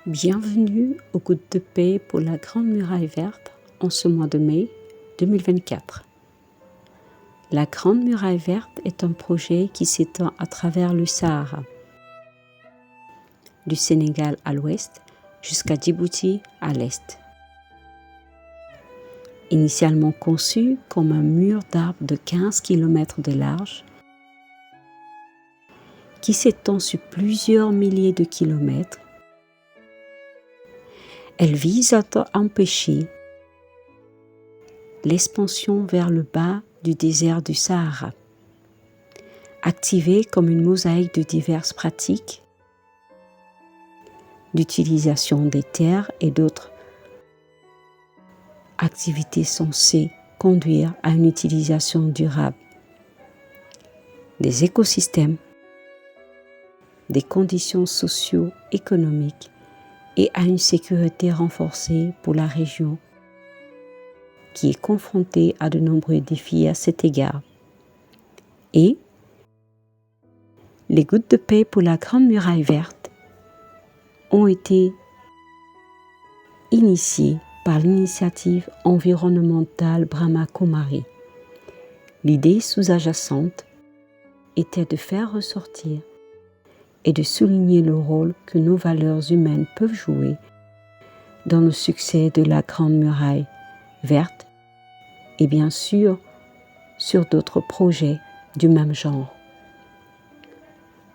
Bienvenue aux Gouttes de Paix pour la Grande Muraille Verte en ce mois de mai 2024. La Grande Muraille Verte est un projet qui s'étend à travers le Sahara, du Sénégal à l'ouest jusqu'à Djibouti à l'est. Initialement conçu comme un mur d'arbres de 15 km de large, qui s'étend sur plusieurs milliers de kilomètres, elle vise à empêcher l'expansion vers le bas du désert du Sahara, activée comme une mosaïque de diverses pratiques d'utilisation des terres et d'autres activités censées conduire à une utilisation durable des écosystèmes, des conditions socio-économiques et à une sécurité renforcée pour la région qui est confrontée à de nombreux défis à cet égard. Et les Gouttes de Paix pour la Grande Muraille Verte ont été initiées par l'initiative environnementale Brahma Kumari. L'idée sous-jacente était de faire ressortir et de souligner le rôle que nos valeurs humaines peuvent jouer dans le succès de la Grande Muraille Verte et bien sûr sur d'autres projets du même genre.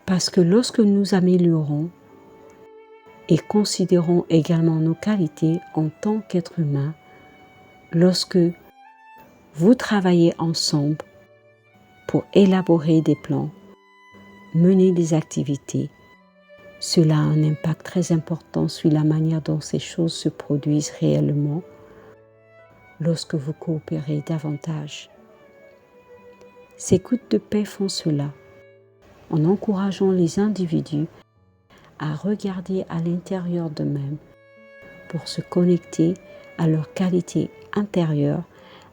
Parce que lorsque nous améliorons et considérons également nos qualités en tant qu'êtres humains, lorsque vous travaillez ensemble pour élaborer des plans, mener des activités, cela a un impact très important sur la manière dont ces choses se produisent réellement lorsque vous coopérez davantage. Ces Gouttes de Paix font cela en encourageant les individus à regarder à l'intérieur d'eux-mêmes pour se connecter à leur qualité intérieure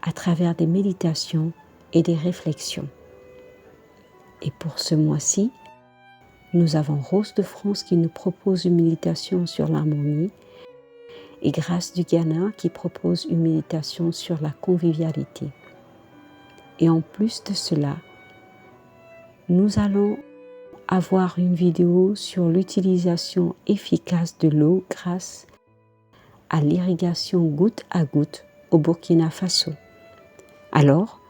à travers des méditations et des réflexions. Et pour ce mois-ci, nous avons Rose de France qui nous propose une méditation sur l'harmonie et Grâce du Ghana qui propose une méditation sur la convivialité. Et en plus de cela, nous allons avoir une vidéo sur l'utilisation efficace de l'eau grâce à l'irrigation goutte à goutte au Burkina Faso. Alors,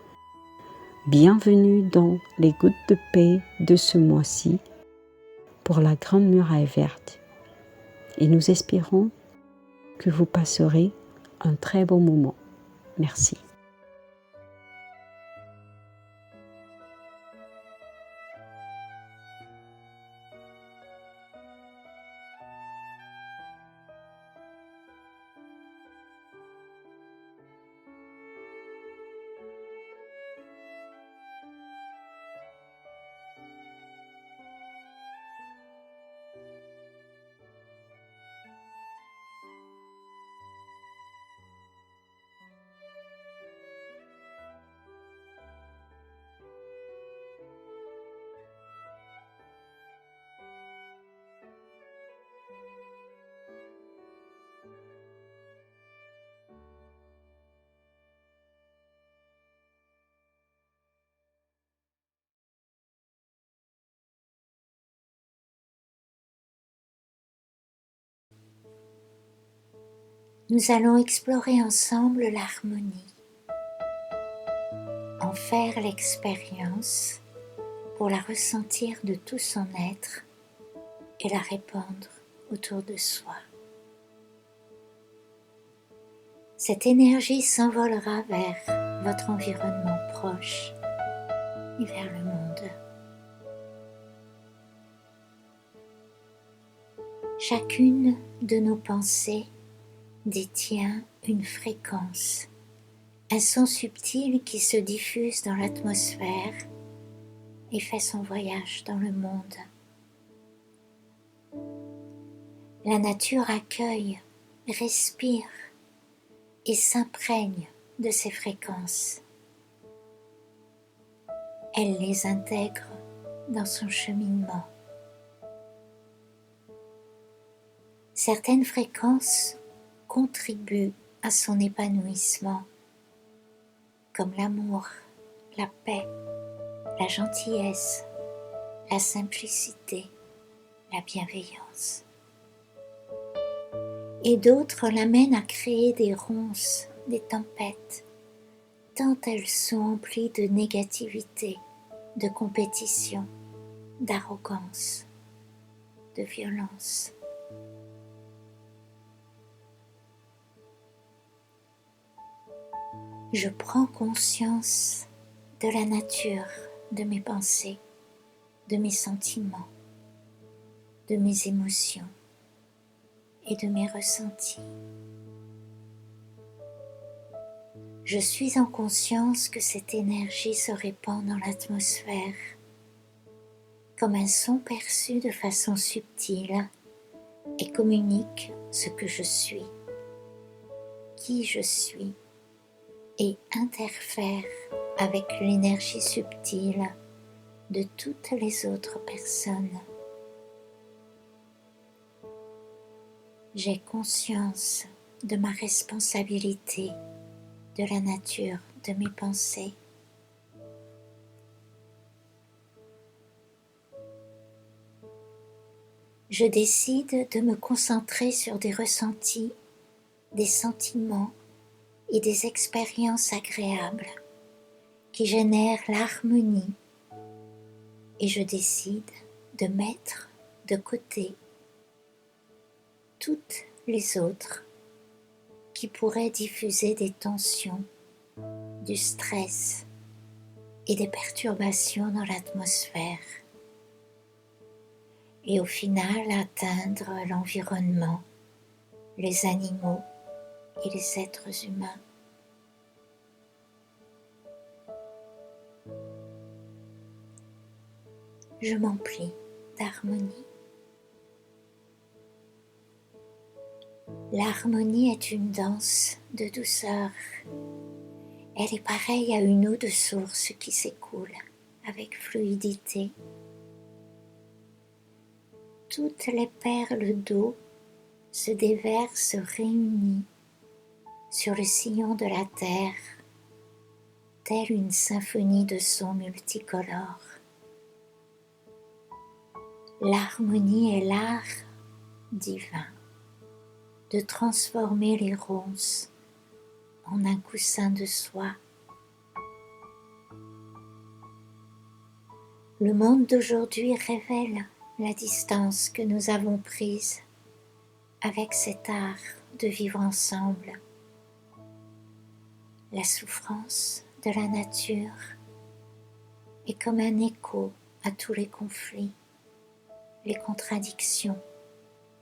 bienvenue dans les Gouttes de Paix de ce mois-ci pour la Grande Muraille Verte. Et nous espérons que vous passerez un très bon moment. Merci. Nous allons explorer ensemble l'harmonie, en faire l'expérience pour la ressentir de tout son être et la répandre autour de soi. Cette énergie s'envolera vers votre environnement proche et vers le monde. Chacune de nos pensées détient une fréquence, un son subtil qui se diffuse dans l'atmosphère et fait son voyage dans le monde. La nature accueille, respire et s'imprègne de ces fréquences. Elle les intègre dans son cheminement. Certaines fréquences contribuent à son épanouissement, comme l'amour, la paix, la gentillesse, la simplicité, la bienveillance. Et d'autres l'amènent à créer des ronces, des tempêtes, tant elles sont emplies de négativité, de compétition, d'arrogance, de violence. Je prends conscience de la nature de mes pensées, de mes sentiments, de mes émotions et de mes ressentis. Je suis en conscience que cette énergie se répand dans l'atmosphère comme un son perçu de façon subtile et communique ce que je suis, qui je suis, et interfère avec l'énergie subtile de toutes les autres personnes. J'ai conscience de ma responsabilité, de la nature de mes pensées. Je décide de me concentrer sur des ressentis, des sentiments et des expériences agréables qui génèrent l'harmonie, et je décide de mettre de côté toutes les autres qui pourraient diffuser des tensions, du stress et des perturbations dans l'atmosphère, et au final atteindre l'environnement, les animaux et les êtres humains. Je m'emplis d'harmonie. L'harmonie est une danse de douceur. Elle est pareille à une eau de source qui s'écoule avec fluidité. Toutes les perles d'eau se déversent réunies sur le sillon de la terre, telle une symphonie de sons multicolores. L'harmonie est l'art divin de transformer les ronces en un coussin de soie. Le monde d'aujourd'hui révèle la distance que nous avons prise avec cet art de vivre ensemble. La souffrance de la nature est comme un écho à tous les conflits, les contradictions,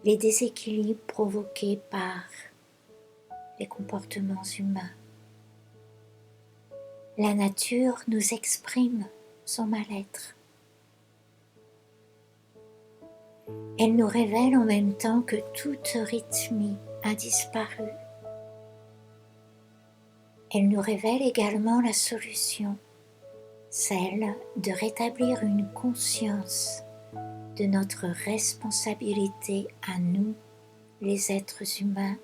les déséquilibres provoqués par les comportements humains. La nature nous exprime son mal-être. Elle nous révèle en même temps que toute rythmie a disparu. Elle nous révèle également la solution, celle de rétablir une conscience de notre responsabilité à nous, les êtres humains.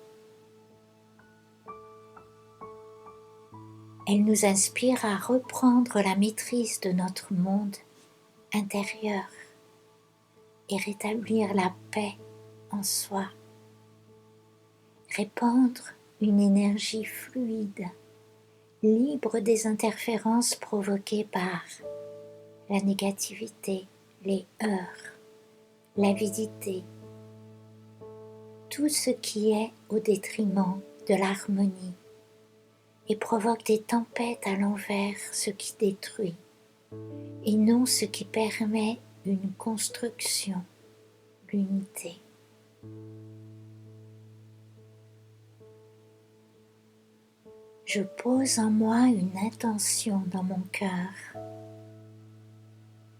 Elle nous inspire à reprendre la maîtrise de notre monde intérieur et rétablir la paix en soi, répandre une énergie fluide, libre des interférences provoquées par la négativité, les heurts, l'avidité, tout ce qui est au détriment de l'harmonie et provoque des tempêtes à l'envers, ce qui détruit, et non ce qui permet une construction, l'unité. Je pose en moi une intention dans mon cœur,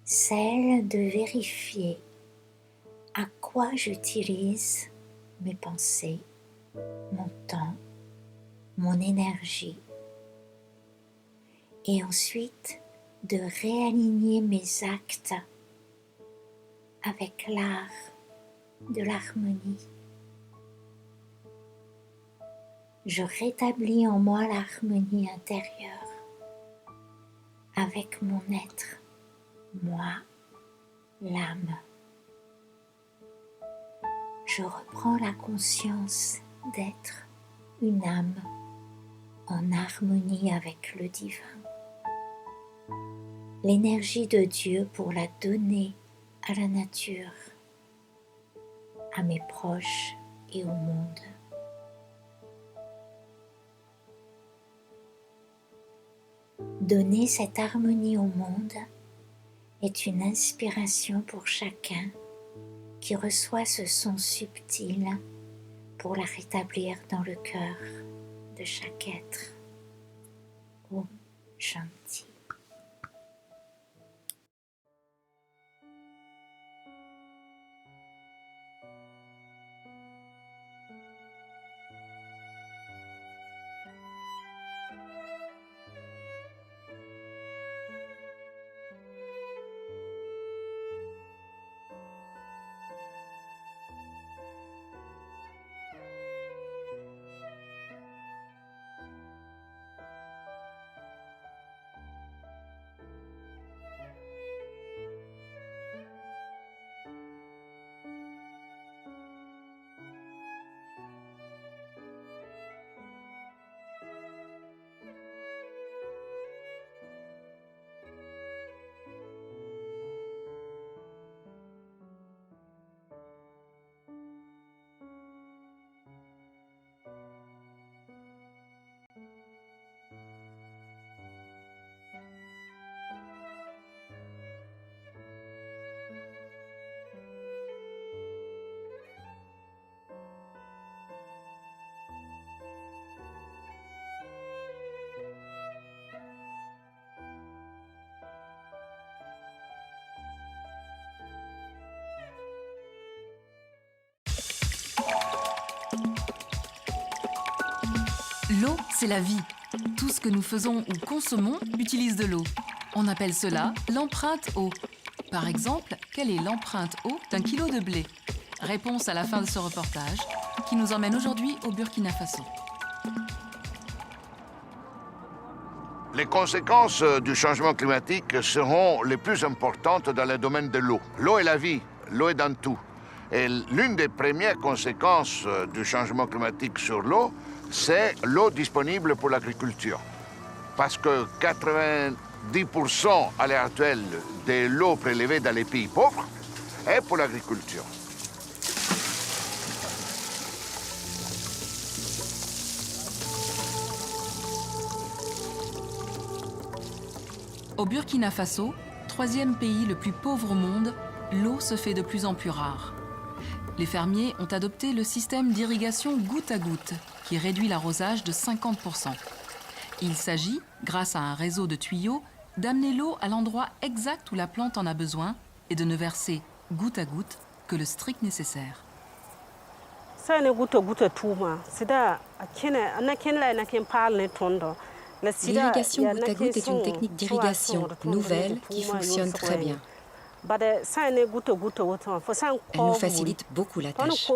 celle de vérifier à quoi j'utilise mes pensées, mon temps, mon énergie, et ensuite de réaligner mes actes avec l'art de l'harmonie je rétablis en moi l'harmonie intérieure avec mon être, moi, l'âme. Je reprends la conscience d'être une âme en harmonie avec le divin. L'énergie de Dieu pour la donner à la nature, à mes proches et au monde. Donner cette harmonie au monde est une inspiration pour chacun qui reçoit ce son subtil pour la rétablir dans le cœur de chaque être. Om Shanti. L'eau, c'est la vie. Tout ce que nous faisons ou consommons utilise de l'eau. On appelle cela l'empreinte eau. Par exemple, quelle est l'empreinte eau d'un kilo de blé? Réponse à la fin de ce reportage qui nous emmène aujourd'hui au Burkina Faso. Les conséquences du changement climatique seront les plus importantes dans le domaine de l'eau. L'eau est la vie, l'eau est dans tout. Et l'une des premières conséquences du changement climatique sur l'eau, c'est l'eau disponible pour l'agriculture. Parce que 90% à l'heure actuelle de l'eau prélevée dans les pays pauvres est pour l'agriculture. Au Burkina Faso, troisième pays le plus pauvre au monde, l'eau se fait de plus en plus rare. Les fermiers ont adopté le système d'irrigation goutte à goutte, qui réduit l'arrosage de 50%. Il s'agit, grâce à un réseau de tuyaux, d'amener l'eau à l'endroit exact où la plante en a besoin et de ne verser goutte à goutte que le strict nécessaire. L'irrigation goutte à goutte est une technique d'irrigation nouvelle qui fonctionne très bien. Elle nous facilite beaucoup la tâche.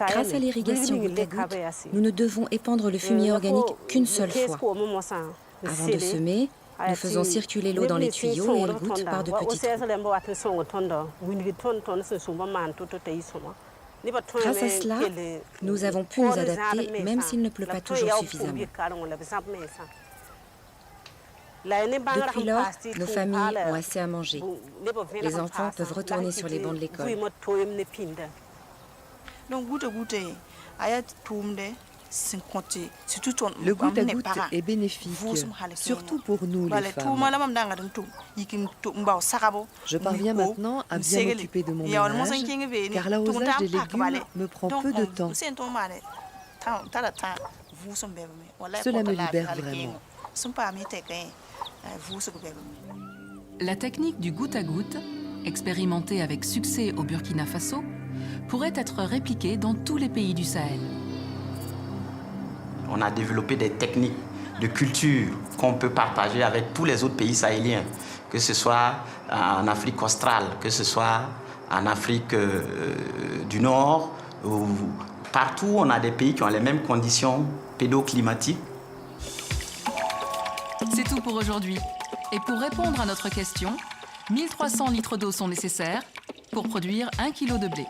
Grâce à l'irrigation goutte à goutte, nous ne devons épandre le fumier organique qu'une seule fois. Avant de semer, nous faisons circuler l'eau dans les tuyaux et elle goutte par de petits trous. Grâce à cela, nous avons pu nous adapter même s'il ne pleut pas toujours suffisamment. Depuis lors, nos familles ont assez à manger. Les enfants peuvent retourner sur les bancs de l'école. Le goutte à goutte est bénéfique, surtout pour nous les femmes. Je parviens maintenant à bien m'occuper de mon ménage, car l'arrosage des légumes me prend peu de temps. Cela me libère vraiment. La technique du goutte à goutte, expérimentée avec succès au Burkina Faso, pourrait être répliquée dans tous les pays du Sahel. On a développé des techniques de culture qu'on peut partager avec tous les autres pays sahéliens, que ce soit en Afrique australe, que ce soit en Afrique du Nord ou Partout, on a des pays qui ont les mêmes conditions pédoclimatiques. C'est tout pour aujourd'hui. Et pour répondre à notre question, 1300 litres d'eau sont nécessaires pour produire 1 kg de blé.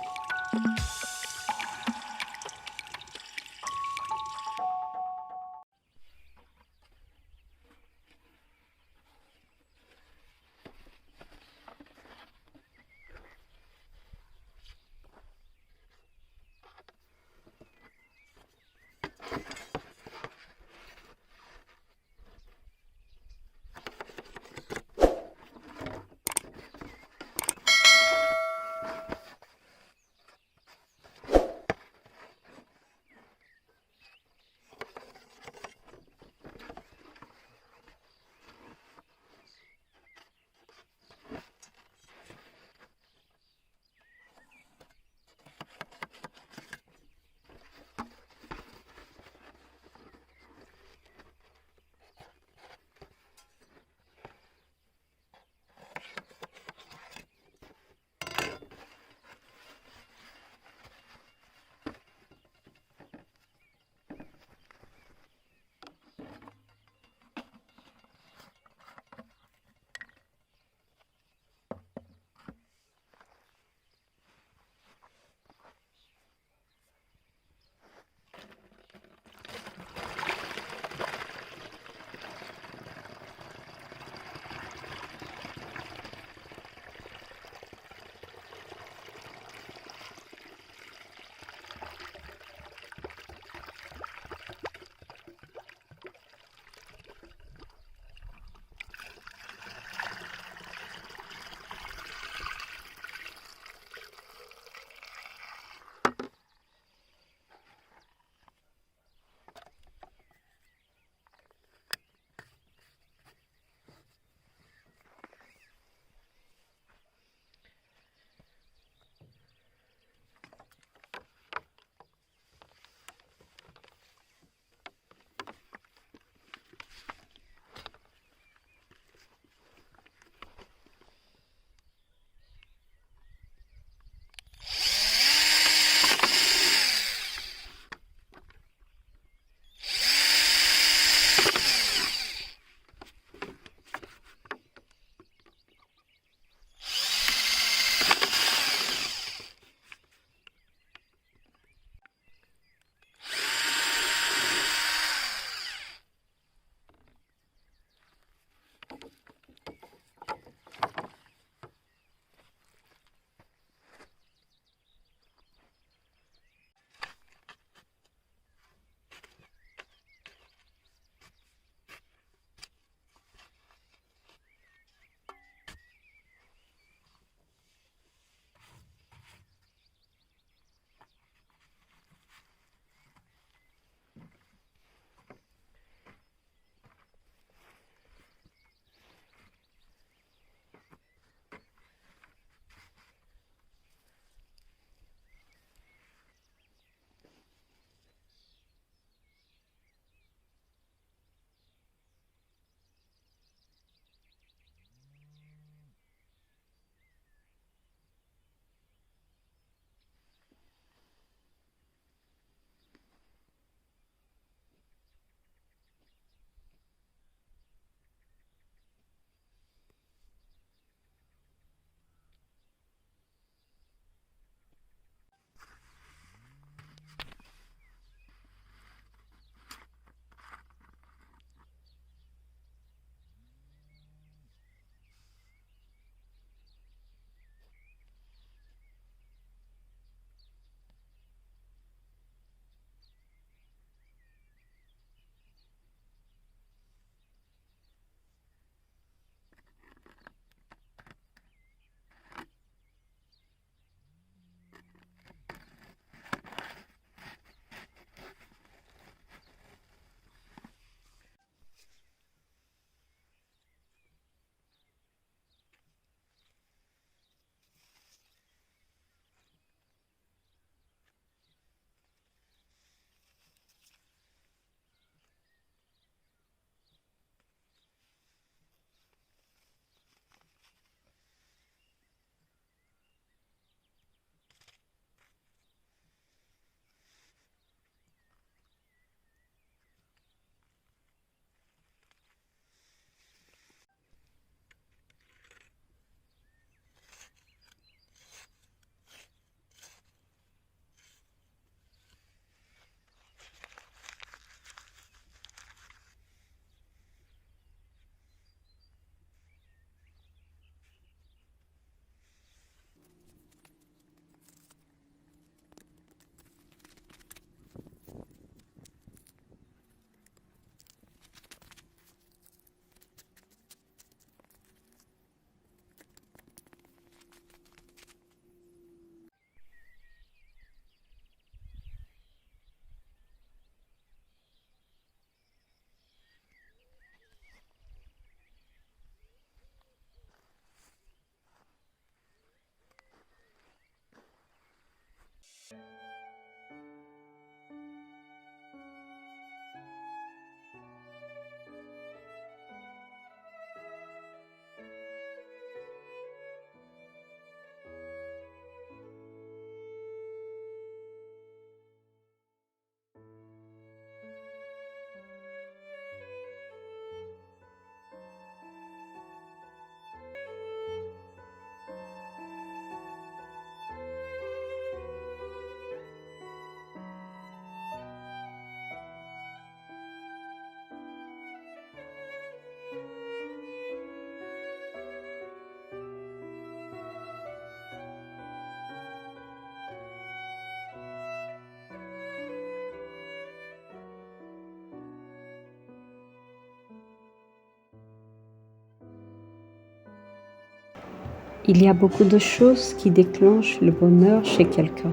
Il y a beaucoup de choses qui déclenchent le bonheur chez quelqu'un.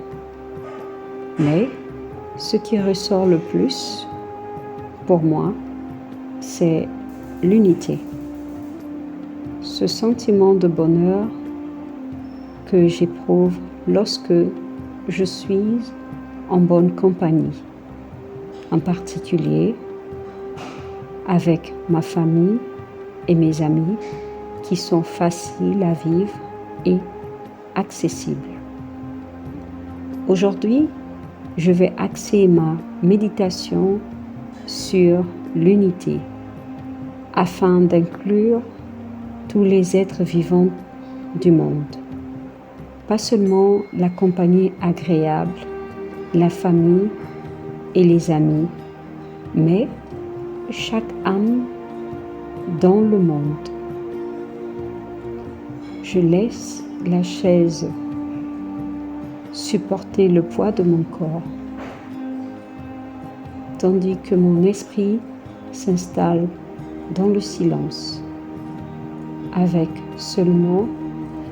Mais ce qui ressort le plus, pour moi, c'est l'unité. Ce sentiment de bonheur que j'éprouve lorsque je suis en bonne compagnie, en particulier avec ma famille et mes amis qui sont faciles à vivre et accessibles. Aujourd'hui, je vais axer ma méditation sur l'unité afin d'inclure tous les êtres vivants du monde. Pas seulement la compagnie agréable, la famille et les amis, mais chaque âme dans le monde. Je laisse la chaise supporter le poids de mon corps, tandis que mon esprit s'installe dans le silence, avec seulement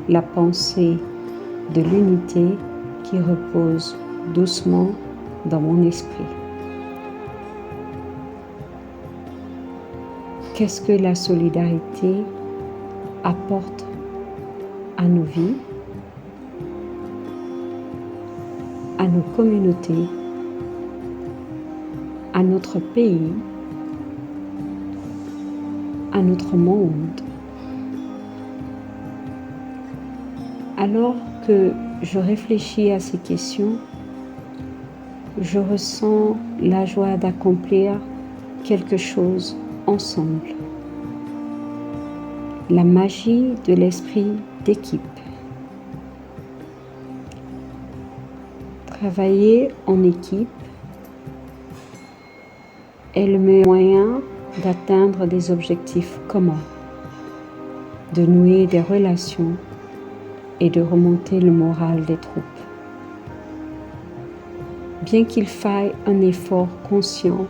la pensée de l'unité qui repose doucement dans mon esprit. Qu'est-ce que la solidarité apporte à nos vies, à nos communautés, à notre pays, à notre monde? Alors que je réfléchis à ces questions, je ressens la joie d'accomplir quelque chose ensemble. La magie de l'esprit d'équipe. Travailler en équipe est le meilleur moyen d'atteindre des objectifs communs, de nouer des relations et de remonter le moral des troupes. Bien qu'il faille un effort conscient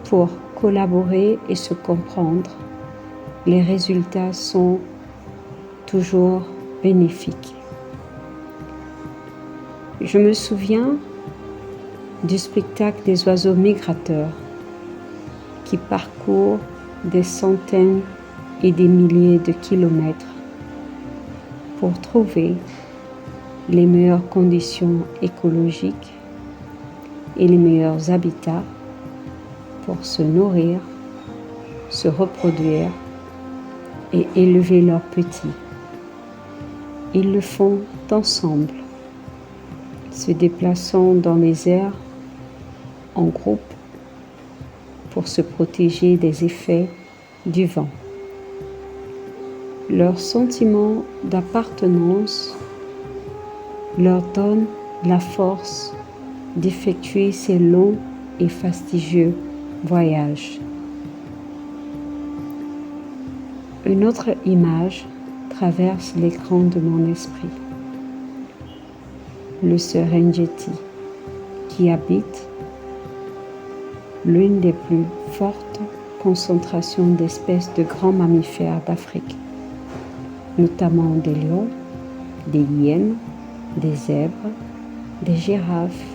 pour collaborer et se comprendre, les résultats sont toujours bénéfiques. Je me souviens du spectacle des oiseaux migrateurs qui parcourent des centaines et des milliers de kilomètres pour trouver les meilleures conditions écologiques et les meilleurs habitats pour se nourrir, se reproduire et élever leurs petits. Ils le font ensemble, se déplaçant dans les airs en groupe pour se protéger des effets du vent. Leur sentiment d'appartenance leur donne la force d'effectuer ces longs et fastidieux voyages. Une autre image traverse l'écran de mon esprit. Le Serengeti, qui habite l'une des plus fortes concentrations d'espèces de grands mammifères d'Afrique, notamment des lions, des hyènes, des zèbres, des girafes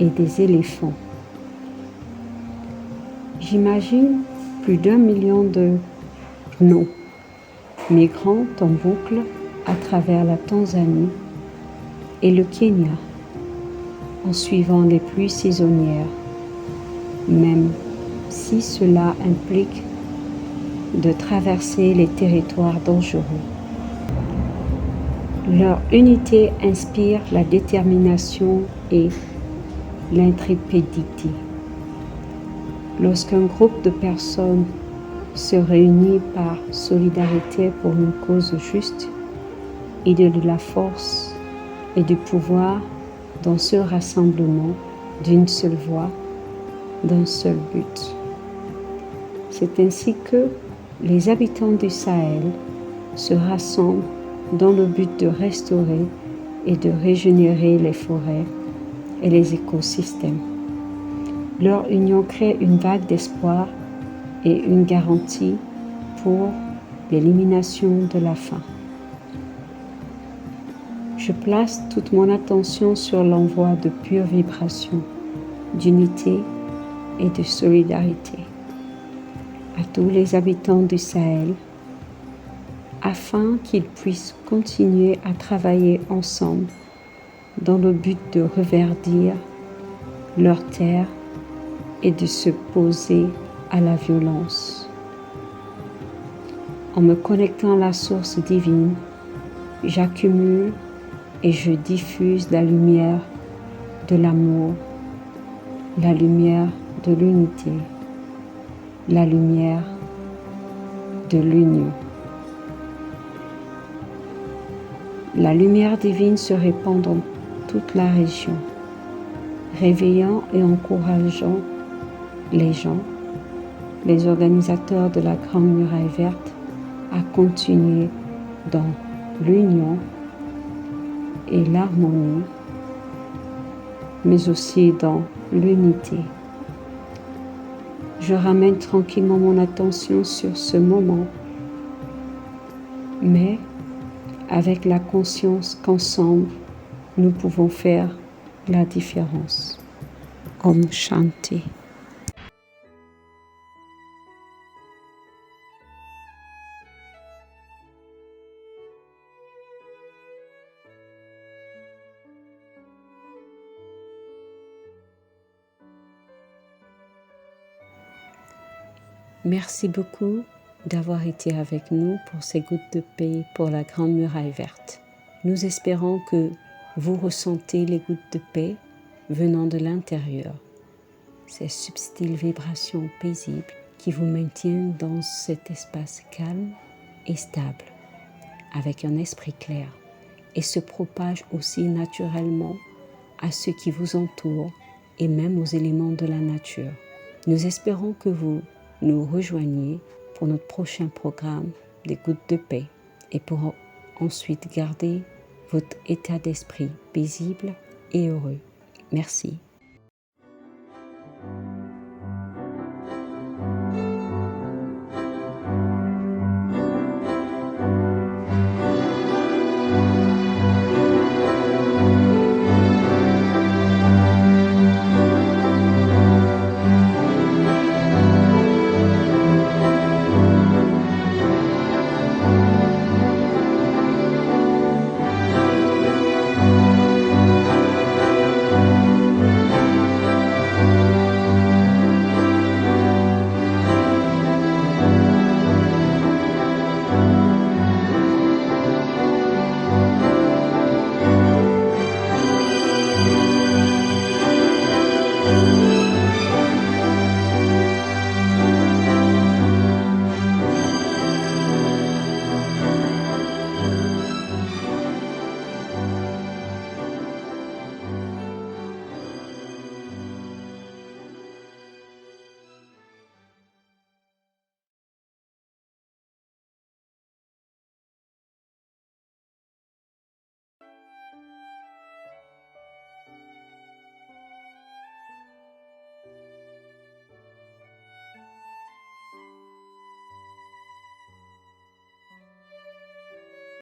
et des éléphants. J'imagine plus d'1 million de gnous migrant en boucle à travers la Tanzanie et le Kenya en suivant les pluies saisonnières, même si cela implique de traverser les territoires dangereux. Leur unité inspire la détermination et l'intrépidité. Lorsqu'un groupe de personnes se réunit par solidarité pour une cause juste, il y a de la force et du pouvoir dans ce rassemblement d'une seule voix, d'un seul but. C'est ainsi que les habitants du Sahel se rassemblent dans le but de restaurer et de régénérer les forêts et les écosystèmes. Leur union crée une vague d'espoir et une garantie pour l'élimination de la faim. Je place toute mon attention sur l'envoi de pures vibrations, d'unité et de solidarité à tous les habitants du Sahel, afin qu'ils puissent continuer à travailler ensemble dans le but de reverdir leur terre et de se poser à la violence. En me connectant à la source divine, j'accumule et je diffuse la lumière de l'amour, la lumière de l'unité, la lumière de l'union. La lumière divine se répand dans toute la région, réveillant et encourageant les gens, les organisateurs de la Grande Muraille Verte, à continuer dans l'union et l'harmonie, mais aussi dans l'unité. Je ramène tranquillement mon attention sur ce moment, mais avec la conscience qu'ensemble, nous pouvons faire la différence. Om Shanti. Merci beaucoup d'avoir été avec nous pour ces gouttes de paix pour la Grande Muraille Verte. Nous espérons que vous ressentez les gouttes de paix venant de l'intérieur, ces subtiles vibrations paisibles qui vous maintiennent dans cet espace calme et stable, avec un esprit clair, et se propagent aussi naturellement à ceux qui vous entourent et même aux éléments de la nature. Nous espérons que vous nous rejoigniez pour notre prochain programme des Gouttes de Paix et pour ensuite garder votre état d'esprit paisible et heureux. Merci.